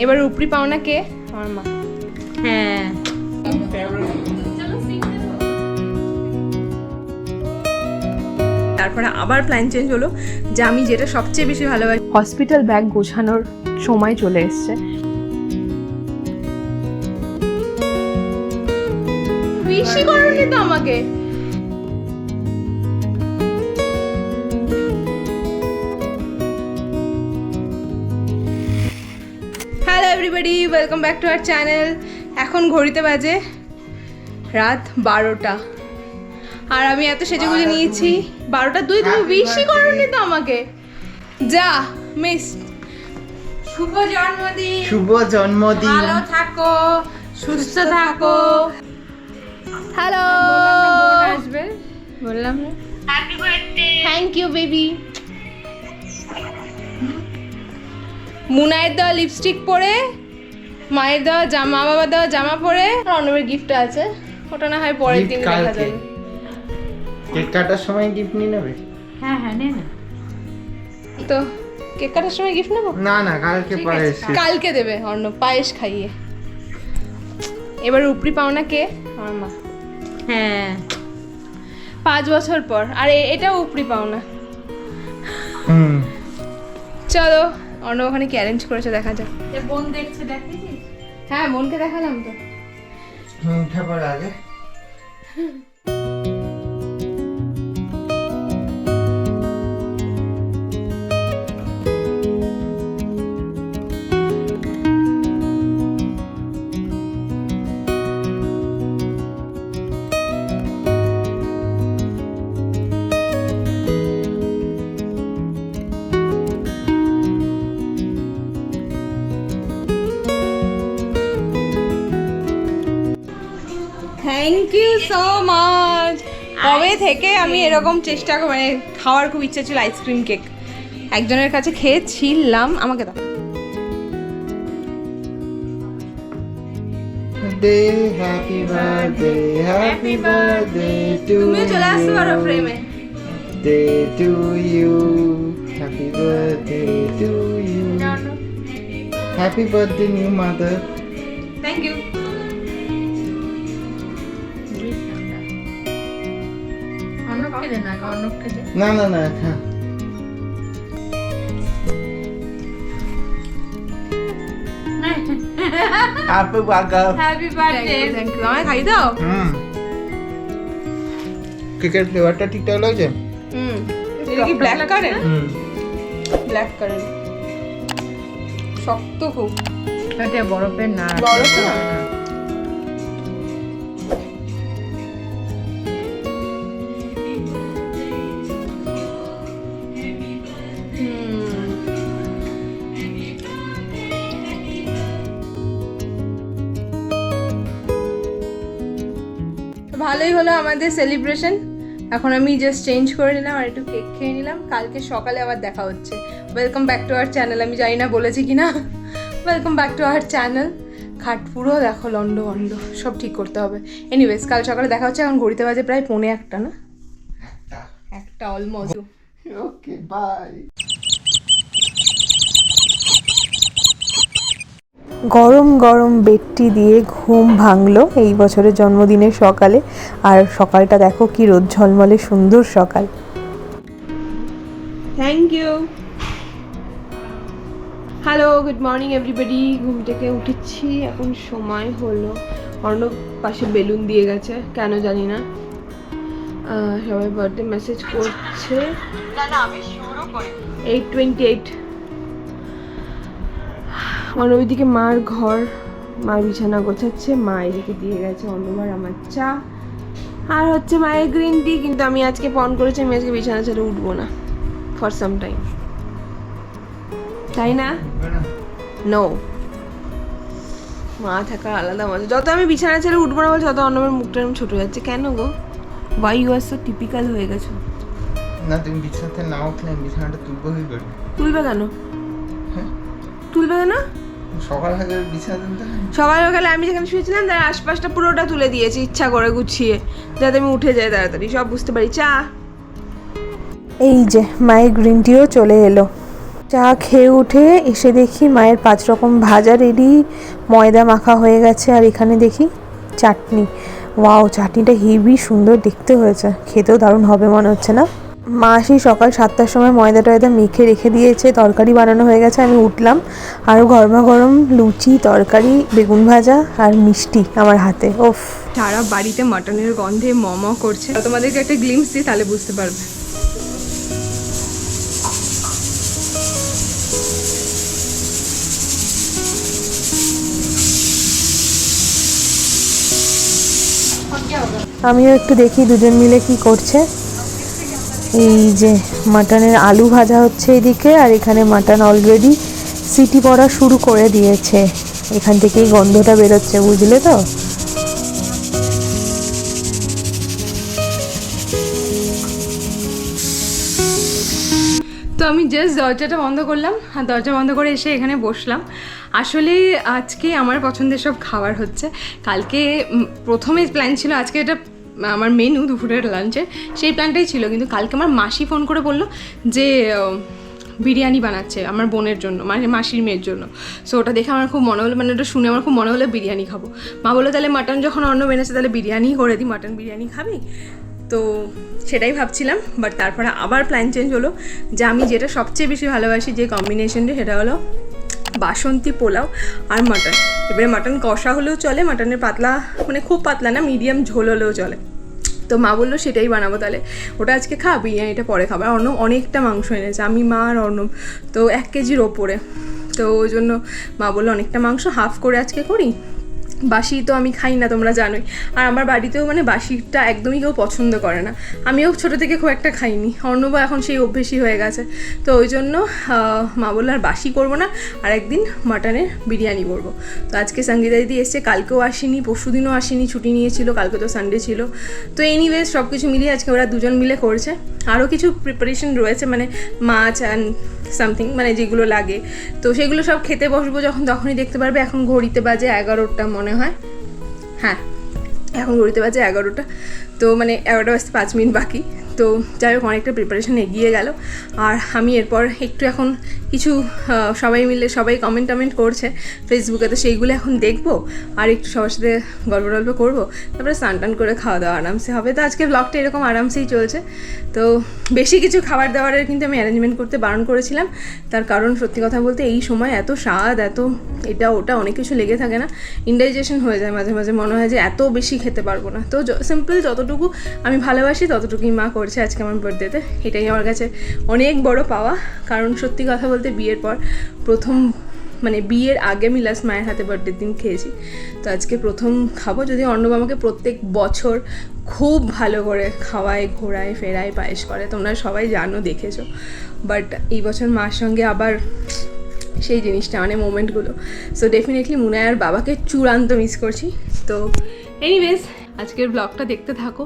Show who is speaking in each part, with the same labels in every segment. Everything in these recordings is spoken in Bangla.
Speaker 1: এবার উপরি পাওনা কে? আমার মা। হ্যাঁ, তারপরে আবার প্ল্যান চেঞ্জ হলো যে আমি যেটা সবচেয়ে বেশি ভালোবাসি, হসপিটাল ব্যাগ গোছানোর সময় চলে এসছে। বেশি করনি তো আমাকে। Hello everybody, welcome back to our channel. এখন ঘড়িতে বাজে রাত 12টা আর আমি এত সেজেগুজে নিয়েছি। 12টা 2, তুমি বেশি করনি তো আমাকে। যা মিস। শুভ জন্মদিন,
Speaker 2: শুভ জন্মদিন,
Speaker 1: ভালো থাকো, সুস্থ থাকো। হ্যালো, আসবে বললাম না। Happy birthday. Thank you baby. মুনায়ের দেওয়া লিপস্টিক পরে, মায়ের দেওয়া জামা, বাবা দেওয়া জামা পরে, অন্যের গিফট আছে, ওটা না হয় পরের দিন দেখা যাবে।
Speaker 2: কেক কাটার সময় গিফট নিয়ে নেবে?
Speaker 1: হ্যাঁ হ্যাঁ, নে না। তো কেক কাটার সময় গিফট নেবো?
Speaker 2: না না, কালকে পায়েস।
Speaker 1: কালকে দেবে অন্য পায়েস খাইয়ে। এবার উপরি পাওনা কে? আমার মা। হ্যাঁ, 5 বছর পর। আর এটাও উপরি পাওনা। চলো অন্য ওখানে কি অ্যারেঞ্জ করেছে দেখা যাক। বোন দেখছে, দেখেছিস? হ্যাঁ, বোনকে দেখালাম তো।
Speaker 2: উঠে পড়ে আগে।
Speaker 1: Thank you so much. কবে থেকে আমি এরকম চেষ্টা মানে খাওয়ার খুব ইচ্ছা ছিল আইসক্রিম কেক। একজনের কাছে খেয়েছিলাম, আমাকে দাও।
Speaker 2: Happy birthday, happy birthday to you.
Speaker 1: তুমিও চলে আসতে পারো ফ্রেমে।
Speaker 2: Day to you, happy birthday to you, happy birthday new mother.
Speaker 1: Thank you.
Speaker 2: না না না, হ্যাঁ happy birthday,
Speaker 1: happy birthday. Thank you. আমায় খাই দাও।
Speaker 2: কেকের ফ্লেভারটা ঠিকঠাক লাগছে?
Speaker 1: এটা কি ব্ল্যাক কারেন্ট? ব্ল্যাক কারেন্ট শক্ত খুব।
Speaker 3: এটা বরফের না,
Speaker 1: বরফ না। ভালোই হলো আমাদের সেলিব্রেশন। এখন আমি জাস্ট চেঞ্জ করে নিলাম আর একটু কেক খেয়ে নিলাম। কালকে সকালে আবার দেখা হচ্ছে। Welcome back to our channel. আমি জানি না বলেছি কিনা, welcome back to our channel. খাট পুরো দেখো লন্ড বন্ড, সব ঠিক করতে হবে। এনিওয়েজ, কাল সকালে দেখা হচ্ছে। এখন ঘড়িতে বাজে প্রায় 1:45 না, একটা অলমোস্ট।
Speaker 2: Okay, by.
Speaker 4: গরম গরম বেডটি দিয়ে ঘুম ভাঙলো এই বছরের জন্মদিনের সকালে। আর সকালটা দেখো কি রোদ ঝলমলে সুন্দর সকাল।
Speaker 1: Thank you. Hello, good morning everybody. ঘুম থেকে উঠেছি, এখন সময় হলো। অর্ণব পাশে বেলুন দিয়ে গেছে, কেন জানি না। সবাই বার্থডে মেসেজ করছে। 8:28। অর্ণব এদিকে মার ঘর, মার বিছানা গোছাচ্ছে। মা এদিকে দিয়ে গেছে অন্যবার আমার চা আর হচ্ছে মায়ের গ্রিন টি। কিন্তু আমি আজকে পণ করেছি, আমি আজকে বিছানা ছেড়ে উঠবো না ফর সাম টাইম, তাই না? নো, মা থাকার আলাদা মজা। যত আমি বিছানা ছেড়ে উঠবো না বলছি, তত অন্যবার মুখটা এরকম ছোট যাচ্ছে। কেন গো? Why you are so typical হয়ে গেছো?
Speaker 2: না, তুমি বিছানাতে না উঠলে বিছানাটা তুলবো কি করে?
Speaker 1: তুলবে কেন? তুলবে কেন?
Speaker 2: সকাল থেকে বিছানা তুলতে হয়।
Speaker 1: সকালে আমি যেখানে শুয়েছিলাম তার আশপাশটা পুরোটা তুলে দিয়েছি ইচ্ছা করে গুছিয়ে, যাতে আমি উঠে যাই তাড়াতাড়ি, সব বুঝতে পারি। চা
Speaker 4: এই যে মায়ের গ্রিন টিও চলে এলো। চা খেয়ে উঠে এসে দেখি মায়ের 5 রকম ভাজা রেডি, ময়দা মাখা হয়ে গেছে, আর এখানে দেখি চাটনি। ওয়াও, চাটনিটা হেভি সুন্দর দেখতে হয়েছে, খেতেও দারুণ হবে মনে হচ্ছে না? মা সেই সকাল 7টার সময় ময়দা টয়দা মেখে রেখে দিয়েছে, তরকারি বানানো হয়ে গেছে, আমি উঠলাম আর গরমা গরম লুচি, তরকারি, বেগুন ভাজা আর মিষ্টি আমার হাতে। ওফ,
Speaker 1: সারা বাড়িতে মাটনের গন্ধে ম করছে। তোমাদেরকে একটা গ্লিমস দিই, তাহলে বুঝতে পারবে।
Speaker 4: আমিও একটু দেখি দুজন মিলে কি করছে। এই যে মাটনের আলু ভাজা হচ্ছে এদিকে, আর এখানে মাটন অলরেডি সিটি পড়া শুরু করে দিয়েছে। এখান থেকেই গন্ধটা বেরোচ্ছে, বুঝলে তো?
Speaker 1: তো আমি জাস্ট দরজাটা বন্ধ করলাম, আর দরজা বন্ধ করে এসে এখানে বসলাম। আসলে আজকে আমার পছন্দের সব খাবার হচ্ছে। কালকে প্রথমে প্ল্যান ছিল, আজকে এটা আমার মেনু দুপুরের লাঞ্চে, সেই প্ল্যানটাই ছিল। কিন্তু কালকে আমার মাসি ফোন করে বললো যে বিরিয়ানি বানাচ্ছে আমার বোনের জন্য, মানে মাসির মেয়ের জন্য। সো ওটা দেখে আমার খুব মনে হলো, মানে ওটা শুনে আমার খুব মনে হলো বিরিয়ানি খাবো। মা বললো তাহলে মাটন যখন অন্য বেনেছে তাহলে বিরিয়ানি করে দিই, মাটন বিরিয়ানি খাবি? তো সেটাই ভাবছিলাম, বাট তারপরে আবার প্ল্যান চেঞ্জ হলো যে আমি যেটা সবচেয়ে বেশি ভালোবাসি, যে কম্বিনেশনটা, সেটা হলো বাসন্তী পোলাও আর মাটন। এবারে মাটন কষা হলেও চলে, মাটনের পাতলা, মানে খুব পাতলা না, মিডিয়াম ঝোল হলেও চলে। তো মা বললো সেটাই বানাবো, তাহলে ওটা আজকে খা, বিরিয়ানিটা পরে খাবার। অর্ণব অনেকটা মাংস এনেছে, আমি, মা আর অর্ণব, তো 1 কেজির ওপরে। তো ওই জন্য মা বললো অনেকটা মাংস হাফ করে আজকে করি। বাসি তো আমি খাই না, তোমরা জানোই। আর আমার বাড়িতেও মানে বাসিটা একদমই কেউ পছন্দ করে না। আমিও ছোটো থেকে খুব একটা খাইনি, অর্ণব এখন সেই অভ্যেসই হয়ে গেছে। তো ওই জন্য মা বললো আর বাসি করবো না, আর একদিন মাটনের বিরিয়ানি করবো। তো আজকে সঙ্গীতা দিদি এসছে, কালকেও আসেনি, পরশুদিনও আসেনি, ছুটি নিয়েছিল, কালকে তো সানডে ছিল। তো এনিওয়েজ সব কিছু মিলিয়ে আজকে ওরা দুজন মিলে করছে। আরও কিছু প্রিপারেশন রয়েছে, মানে মাছ অ্যান্ড সামথিং, মানে যেগুলো লাগে। তো সেগুলো সব খেতে বসবো যখন, তখনই দেখতে পারবে। এখন ঘড়িতে বাজে 11টা মনে হয়, হ্যাঁ এখন ঘড়িতে বাজে 11টা। তো মানে 11টা বাজতে 5 মিনিট বাকি। তো যাই হোক, অনেকটা প্রিপারেশন এগিয়ে গেল। আর আমি এরপর একটু এখন কিছু সবাই মিলে সবাই কমেন্ট টমেন্ট করছে ফেসবুকে, তো সেইগুলো এখন দেখবো, আর একটু সবার সাথে গল্প টল্প করবো, তারপরে স্নান টান করে খাওয়া দাওয়া আরামসে হবে। তো আজকে ব্লগটা এরকম আরামসেই চলছে। তো বেশি কিছু খাবার দাবারের কিন্তু আমি অ্যারেঞ্জমেন্ট করতে বারণ করেছিলাম, তার কারণ সত্যি কথা বলতে এই সময় এত স্বাদ, এত এটা ওটা অনেক কিছু লেগে থাকে না, ইনডাইজেশন হয়ে যায় মাঝে মাঝে, মনে হয় যে এত বেশি খেতে পারবো না। তো সিম্পল যতটুকু আমি ভালোবাসি ততটুকুই মা করছে আজকে আমার বার্থডেতে। এটাই আমার কাছে অনেক বড় পাওয়া, কারণ সত্যি কথা বলতে বিয়ের পর প্রথম, মানে বিয়ের আগে আমি লাস্ট মায়ের হাতে বার্থডের দিন খেয়েছি। তো আজকে প্রথম খাবো। যদি অর্ণব আমাকে প্রত্যেক বছর খুব ভালো করে খাওয়ায়, ঘোরায়, ফেরায়, পায়েস করে, তোমরা সবাই জানো, দেখেছো। বাট এই বছর মার সঙ্গে আবার সেই জিনিসটা, মানে মোমেন্টগুলো। সো ডেফিনেটলি মুনায়ার বাবাকে চূড়ান্ত মিস করছি। তো এনিওয়েজ আজকের ব্লগটা দেখতে থাকো,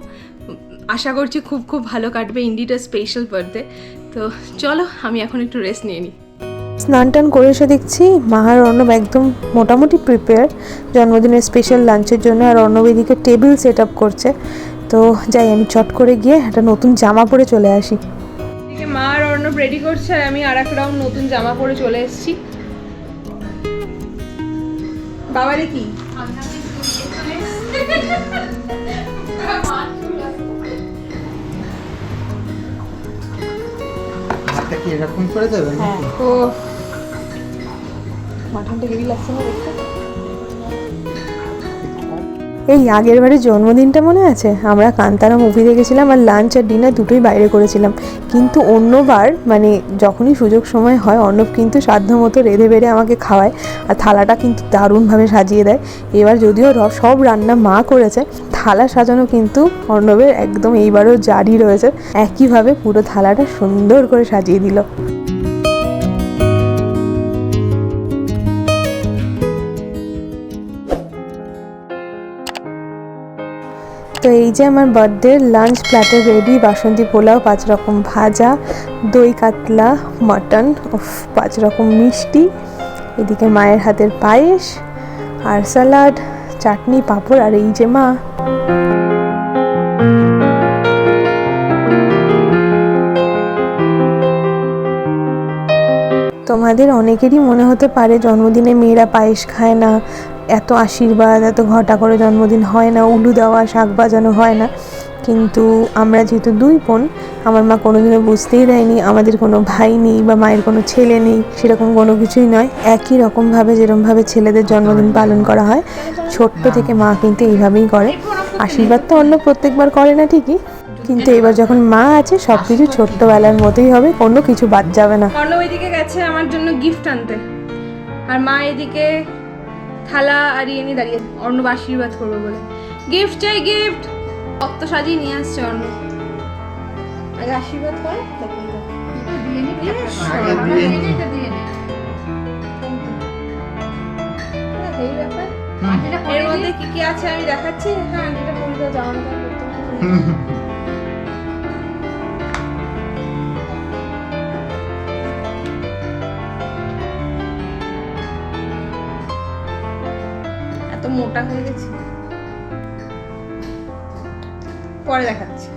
Speaker 1: আশা করছি খুব খুব ভালো কাটবে। ইন্ডিটা স্পেশাল বার্থডে। তো চলো আমি এখন একটু রেস্ট নিয়ে নিই।
Speaker 4: স্নান টান করে এসে দেখছি মাহার অর্ণব একদম মোটামুটি প্রিপেয়ার জন্মদিনের স্পেশাল লাঞ্চের জন্য, আর অর্ণব এদিকে টেবিল সেট আপ করছে। তো যাই, আমি চট করে গিয়ে একটা নতুন জামা পরে চলে আসি।
Speaker 1: এদিকে মা আর অর্ণব রেডি করছে, আর আমি আর এক রাউন্ড নতুন জামা পরে চলে এসেছি। বাবারে কি
Speaker 2: হাতটা কি এরকম করে দেবে?
Speaker 4: হ্যাঁ,
Speaker 1: ও
Speaker 4: মাটনটা হেভি লাগছে না দেখতে। এই আগের বারের জন্মদিনটা মনে আছে? আমরা কান্তারা মুভি দেখেছিলাম, আর লাঞ্চ আর ডিনার দুটোই বাইরে করেছিলাম। কিন্তু অন্যবার মানে যখনই সুযোগ সময় হয়, অর্ণব কিন্তু সাধ্য মতো রেঁধে বেড়ে আমাকে খাওয়ায়, আর থালাটা কিন্তু দারুণভাবে সাজিয়ে দেয়। এবার যদিও সব রান্না মা করেছে, থালা সাজানো কিন্তু অর্ণবের একদম এইবারও জারি রয়েছে। একইভাবে পুরো থালাটা সুন্দর করে সাজিয়ে দিল। তো এই যে আমার বার্থডের লাঞ্চ প্ল্যাটার রেডি। বাসন্তী পোলাও, 5 রকম ভাজা, দই কাতলা, মাটন, 5 রকম মিষ্টি, এদিকে মায়ের হাতের পায়েস, আর স্যালাড, চাটনি, পাঁপড়, আর এই যে মা। তোমাদের অনেকেরই মনে হতে পারে জন্মদিনে মেয়েরা পায়েস খায় না, এত আশীর্বাদ, এত ঘটা করে জন্মদিন হয় না, উলু দেওয়া, শাক বাজানো হয় না। কিন্তু আমরা যেহেতু 2 বোন, আমার মা কোনোদিনও বুঝতেই দেয়নি আমাদের কোনো ভাই নেই বা মায়ের কোনো ছেলে নেই, সেরকম কোনো কিছুই নয়। একই রকমভাবে যেরকমভাবে ছেলেদের জন্মদিন পালন করা হয়, ছোট্ট থেকে মা কিন্তু এইভাবেই করে। আশীর্বাদ তো অন্য প্রত্যেকবার করে না ঠিকই, কিন্তু এবার যখন মা আছে সব কিছু ছোট্টবেলার মতোই হবে, কোনো কিছু বাদ যাবে না।
Speaker 1: অর্ণব ওইদিকে গেছে আমার জন্য গিফট আনতে, আর মা এদিকে থালা আর ইয়ে নিয়ে দাঁড়িয়ে, অর্ণব আশীর্বাদ করবে বলে। গিফট চাই, গিফট। কত সাজিয়ে নিয়ে আসছে অর্ণব। আগে আশীর্বাদ কর, তারপর এই ব্যাপার। এর মধ্যে কি কি আছে আমি দেখাচ্ছি। হ্যাঁ, যেটা বলতে যাওয়া না করতে হবে। এত মোটা হয়ে গেছে, পরে দেখাচ্ছি।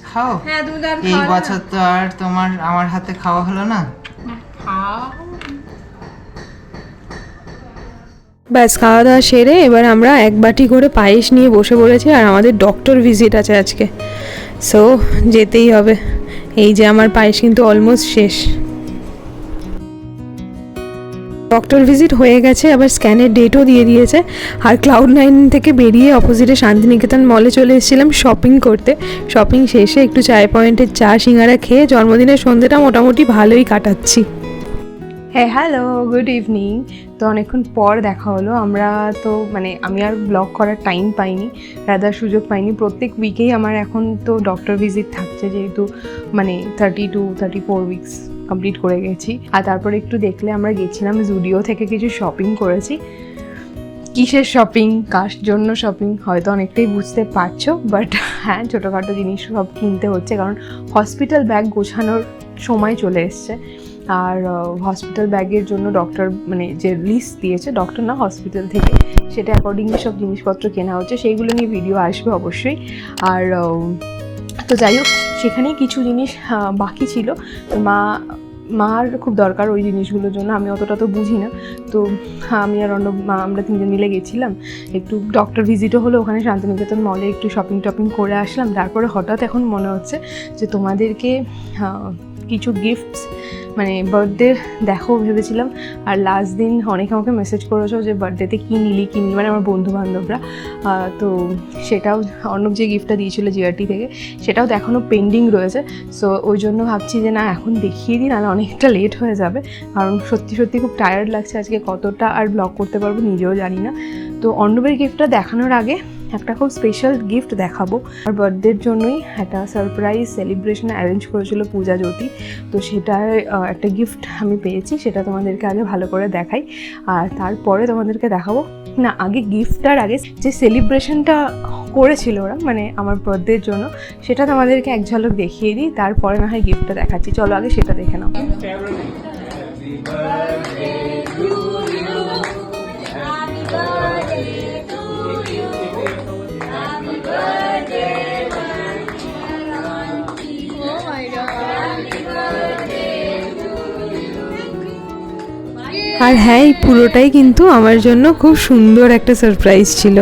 Speaker 2: খাও।
Speaker 1: হ্যাঁ, তুমি তো আর
Speaker 2: এই
Speaker 1: খাওয়ালে না।
Speaker 2: বছর তো আর তোমার আমার হাতে খাওয়া হলো না।
Speaker 4: ব্যাস খাওয়া দাওয়া সেরে এবার আমরা 1 বাটি করে পায়েস নিয়ে বসে পড়েছি, আর আমাদের ডক্টর ভিজিট আছে আজকে, সো যেতেই হবে। এই যে আমার পায়েস কিন্তু অলমোস্ট শেষ। ডক্টর ভিজিট হয়ে গেছে, আবার স্ক্যানের ডেটও দিয়ে দিয়েছে। আর ক্লাউড9 থেকে বেরিয়ে অপোজিটে শান্তিনিকেতন মলে চলে এসেছিলাম শপিং করতে। শপিং শেষে একটু চায় পয়েন্টের চা সিঙ্গারা খেয়ে জন্মদিনের সন্ধ্যেটা মোটামুটি ভালোই কাটাচ্ছি। হ্যাঁ, হ্যালো, গুড ইভিনিং। তো অনেকক্ষণ পর দেখা হলো। আমরা তো মানে আমি আর ব্লগ করার টাইম পাইনি, রাদার সুযোগ পাইনি। প্রত্যেক উইকেই আমার এখন তো ডক্টর ভিজিট থাকছে, যেহেতু মানে 30 to 34 উইকস কমপ্লিট করে গেছি। আর তারপরে একটু দেখলে আমরা গেছিলাম জুডিও থেকে কিছু শপিং করেছি। কিসের শপিং, কার জন্য শপিং হয়তো অনেকটাই বুঝতে পারছো, বাট হ্যাঁ, ছোটোখাটো জিনিস সব কিনতে হচ্ছে, কারণ হসপিটাল ব্যাগ গোছানোর সময় চলে এসছে। আর হসপিটাল ব্যাগের জন্য ডক্টর মানে যে লিস্ট দিয়েছে, ডক্টর না হসপিটাল থেকে, সেটা অ্যাকর্ডিংলি সব জিনিসপত্র কেনা হচ্ছে। সেইগুলো নিয়ে ভিডিও আসবে অবশ্যই। আর তো যাই হোক, সেখানেই কিছু জিনিস বাকি ছিল। তো মার খুব দরকার ওই জিনিসগুলোর জন্য, আমি অতটা তো বুঝি না। তো আমি আর মা আমরা 3জন মিলে গেছিলাম, একটু ডক্টর ভিজিটও হলো ওখানে শান্তিনিকেতন মলে, একটু শপিং টপিং করে আসলাম। তারপরে হঠাৎ এখন মনে হচ্ছে যে তোমাদেরকে কিছু গিফটস মানে বার্থডে দেখো ভেবেছিলাম। আর লাস্ট দিন অনেকে আমাকে মেসেজ করেছো যে বার্থডেতে কী নিলি মানে আমার বন্ধুবান্ধবরা। তো সেটাও অর্ণব যে গিফটটা দিয়েছিলো GRT থেকে, সেটাও তো এখনও পেন্ডিং রয়েছে। সো ওই জন্য ভাবছি যে না, এখন দেখিয়ে দিই, নাহলে অনেকটা লেট হয়ে যাবে। কারণ সত্যি সত্যি খুব টায়ার্ড লাগছে আজকে, কতটা আর ব্লগ করতে পারবো নিজেও জানি না। তো অর্ণবের গিফটটা দেখানোর আগে একটা খুব স্পেশাল গিফট দেখাবো। আর বার্থডের জন্যই একটা সারপ্রাইজ সেলিব্রেশন অ্যারেঞ্জ করেছিল পূজা জ্যোতি। তো সেটার একটা গিফট আমি পেয়েছি, সেটা তোমাদেরকে আগে ভালো করে দেখাই, আর তারপরে তোমাদেরকে দেখাবো। না, আগে গিফটটার আগে যে সেলিব্রেশনটা করেছিল ওরা মানে আমার বার্থডের জন্য, সেটা তোমাদেরকে এক ঝলক দেখিয়ে দিই, তারপরে না হয় গিফটটা দেখাচ্ছি। চলো আগে সেটা দেখে নাও। আর হ্যাঁ, এই পুরোটাই কিন্তু আমার জন্য খুব সুন্দর একটা সারপ্রাইজ ছিল।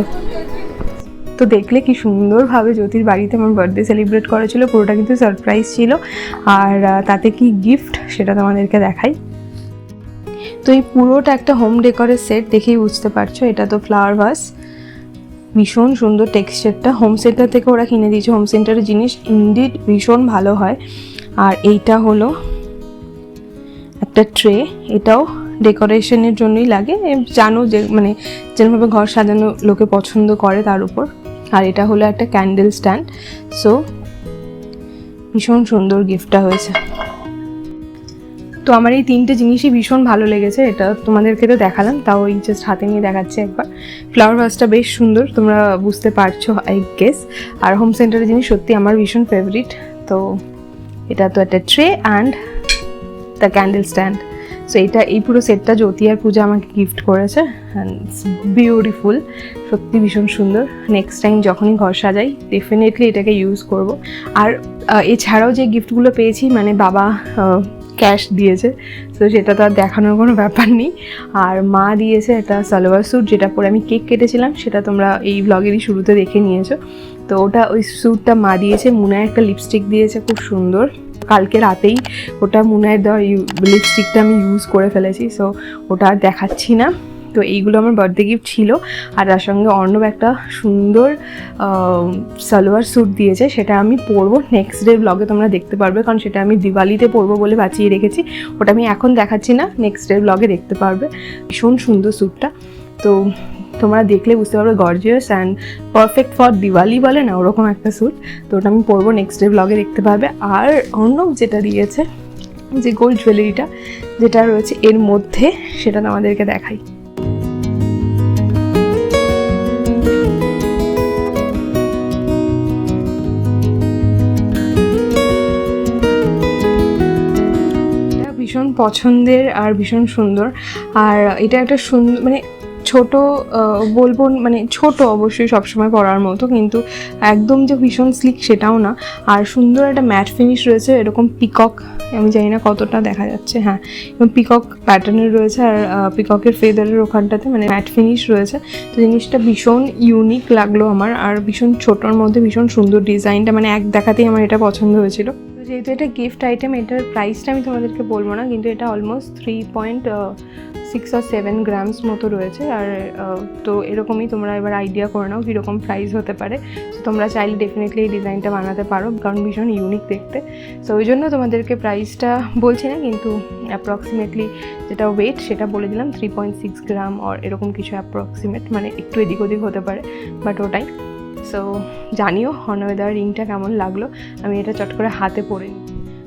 Speaker 4: তো দেখলে কি সুন্দরভাবে জ্যোতির বাড়িতে আমার বার্থডে সেলিব্রেট করা ছিল, পুরোটা কিন্তু সারপ্রাইজ ছিল। আর তাতে কি গিফট সেটা তোমাদেরকে দেখাই। তো এই পুরোটা একটা হোম ডেকোরের সেট, দেখেই বুঝতে পারছো। এটা তো ফ্লাওয়ার ভাস, ভীষণ সুন্দর টেক্সচারটা। হোম সেন্টার থেকে ওরা কিনে দিয়েছে, হোম সেন্টারের জিনিস ইনডিড ভীষণ ভালো হয়। আর এইটা হলো একটা ট্রে, এটাও ডেকোরেশনের জন্যই লাগে, জানো যে মানে যেভাবে ঘর সাজানো লোকে পছন্দ করে তার উপর। আর এটা হলো একটা ক্যান্ডেল স্ট্যান্ড। সো ভীষণ সুন্দর গিফটটা হয়েছে। তো আমার এই 3টে জিনিসই ভীষণ ভালো লেগেছে। এটা তোমাদেরকে তো দেখালাম, তাও এই জাস্ট হাতে নিয়ে দেখাচ্ছি একবার। ফ্লাওয়ার ভাসটা বেশ সুন্দর, তোমরা বুঝতে পারছো আই গেস। আর হোম সেন্টারের জিনিস সত্যি আমার ভীষণ ফেভারিট। তো এটা তো একটা tray and the candle stand.
Speaker 1: So এই পুরো সেটটা জ্যোতি আর পূজা আমাকে গিফট করেছে অ্যান্ড ইটস বিউটিফুল, সত্যি ভীষণ সুন্দর। নেক্সট টাইম যখনই ঘর সাজাই ডেফিনেটলি এটাকে ইউজ করব। আর এছাড়াও যে গিফটগুলো পেয়েছি মানে বাবা ক্যাশ দিয়েছে, তো সেটা তো আর দেখানোর কোনো ব্যাপার নেই। আর মা দিয়েছে একটা সালোয়ার স্যুট, যেটা পরে আমি কেক কেটেছিলাম, সেটা তোমরা এই ব্লগেরই শুরুতে দেখে নিয়েছো। তো ওই স্যুটটা মা দিয়েছে। মুনায় একটা লিপস্টিক দিয়েছে খুব সুন্দর, কালকে রাতেই ওটা মুনায় দেওয়া লিপস্টিকটা আমি ইউজ করে ফেলেছি, সো ওটা আর দেখাচ্ছি না। তো এইগুলো আমার বার্থডে গিফট ছিল। আর তার সঙ্গে অর্ণব একটা সুন্দর সালোয়ার স্যুট দিয়েছে, সেটা আমি পরবো নেক্সট ডে ব্লগে, তোমরা দেখতে পারবে, কারণ সেটা আমি দিওয়ালিতে পরবো বলে বাঁচিয়ে রেখেছি। ওটা আমি এখন দেখাচ্ছি না, নেক্সট ডে ব্লগে দেখতে পারবে। ভীষণ সুন্দর স্যুটটা, তো তোমরা দেখলে বুঝতে পারবে gorgeous and perfect for Diwali বলে না, ওরকম একটা স্যুট। তো ওটা আমি পরবো, নেক্সট ডে ব্লগে দেখতে পারবে। আর অর্ণব যেটা দিয়েছে, যে গোল্ড জুয়েলারিটা যেটা রয়েছে এর মধ্যে, সেটা তোমাদেরকে দেখাই। ভীষণ পছন্দের আর ভীষণ সুন্দর। আর এটা একটা সুন্দর মানে ছোট বলবো, মানে ছোট অবশ্যই সবসময় পরার মতো, কিন্তু একদম যে ভীষণ স্লিক সেটাও না। আর সুন্দর একটা ম্যাট ফিনিশ রয়েছে, এরকম পিকক, আমি জানি না কতটা দেখা যাচ্ছে, হ্যাঁ এবং পিকক প্যাটার্নের রয়েছে। আর পিককের ফেদারের ওখানটাতে মানে ম্যাট ফিনিশ রয়েছে। তো জিনিসটা ভীষণ ইউনিক লাগলো আমার, আর ভীষণ ছোটোর মধ্যে ভীষণ সুন্দর ডিজাইনটা, মানে এক দেখাতেই আমার এটা পছন্দ হয়েছিল। যেহেতু এটা গিফট আইটেম, এটার প্রাইসটা আমি তোমাদেরকে বলবো না, কিন্তু এটা অলমোস্ট 3.6 or 7 গ্রামস মতো রয়েছে। আর তো এরকমই তোমরা এবার আইডিয়া করে নাও কীরকম প্রাইস হতে পারে। তো তোমরা চাইলে ডেফিনেটলি এই ডিজাইনটা বানাতে পারো, কারণ ভীষণ ইউনিক দেখতে। সো ওই জন্য তোমাদেরকে প্রাইসটা বলছি না, কিন্তু অ্যাপ্রক্সিমেটলি যেটা ওয়েট সেটা বলে দিলাম, 3.6 গ্রাম আর এরকম কিছু অ্যাপ্রক্সিমেট, মানে একটু এদিক ওদিক হতে পারে, বাট ওটাই। সো জানিও অর্ণবেদার রিংটা কেমন লাগলো। আমি এটা চট করে হাতে পরে নিই,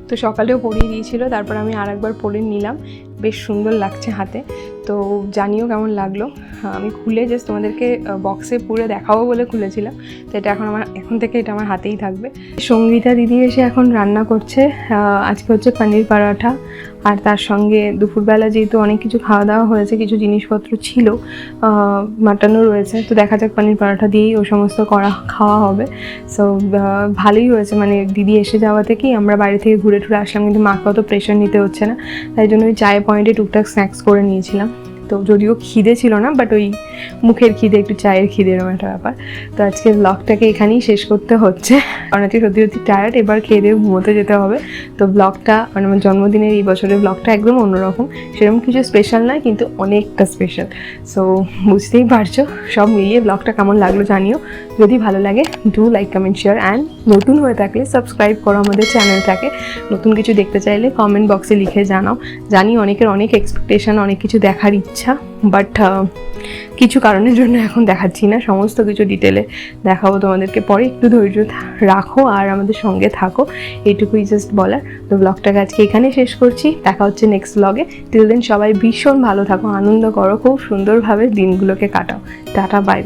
Speaker 1: তো সকালেও পরিয়ে দিয়েছিল, তারপর আমি আরেকবার পরে নিলাম, বেশ সুন্দর লাগছে হাতে। তো জানিও কেমন লাগলো। আমি খুলে জাস্ট তোমাদেরকে বক্সে পুরো দেখাবো বলে খুলেছিলাম, তো এটা এখন থেকে এটা আমার হাতেই থাকবে। সঙ্গীতা দিদি এসে এখন রান্না করছে, আজকে হচ্ছে পনির পরাঠা। আর তার সঙ্গে দুপুরবেলা যেহেতু অনেক কিছু খাওয়া দাওয়া হয়েছে, কিছু জিনিসপত্র ছিল, মাটনও রয়েছে, তো দেখা যাক পনির পরাঠা দিয়েই ও সমস্ত খাওয়া হবে। সো ভালোই হয়েছে, মানে দিদি এসে যাওয়া থেকেই আমরা বাইরে থেকে ঘুরে টুরে আসলাম, কিন্তু মাকে অত প্রেশার নিতে হচ্ছে না, তাই জন্য ওই চায়ের পয়েন্টে টুকটাক স্ন্যাক্স করে নিয়েছিলাম। তো যদিও খিদে ছিল না, বাট ওই মুখের খিদে, একটু চায়ের খিদে, এরকম একটা ব্যাপার। তো আজকে ব্লগটাকে এখানেই শেষ করতে হচ্ছে, কারণ আজকে সত্যি সত্যি টায়ার্ড, এবার খেয়ে দিয়ে ঘুমোতে যেতে হবে। তো ব্লগটা মানে আমার জন্মদিনের এই বছরের ব্লগটা একদম অন্যরকম, সেরকম কিছু স্পেশাল নয়, কিন্তু অনেকটা স্পেশাল। সো বুঝতেই পারছো, সব মিলিয়ে ব্লগটা কেমন লাগলো জানিও। যদি ভালো লাগে do like, comment, share, and নতুন হয়ে থাকলে সাবস্ক্রাইব করো আমাদের চ্যানেলটাকে। নতুন কিছু দেখতে চাইলে কমেন্ট বক্সে লিখে জানাও। জানি অনেকের অনেক এক্সপেকটেশন, অনেক কিছু দেখার ইচ্ছা, বাট কিছু কারণের জন্য এখন দেখাচ্ছি না, সমস্ত কিছু ডিটেলে দেখাবো তোমাদেরকে পরে। একটু ধৈর্য রাখো আর আমাদের সঙ্গে থাকো, এইটুকুই জাস্ট বলার। তো ব্লগটাকে আজকে এখানে শেষ করছি, দেখা হচ্ছে নেক্সট ব্লগে। টিল দেন সবাই ভীষণ ভালো থাকো, আনন্দ করো, খুব সুন্দরভাবে দিনগুলোকে কাটাও। Tata, by.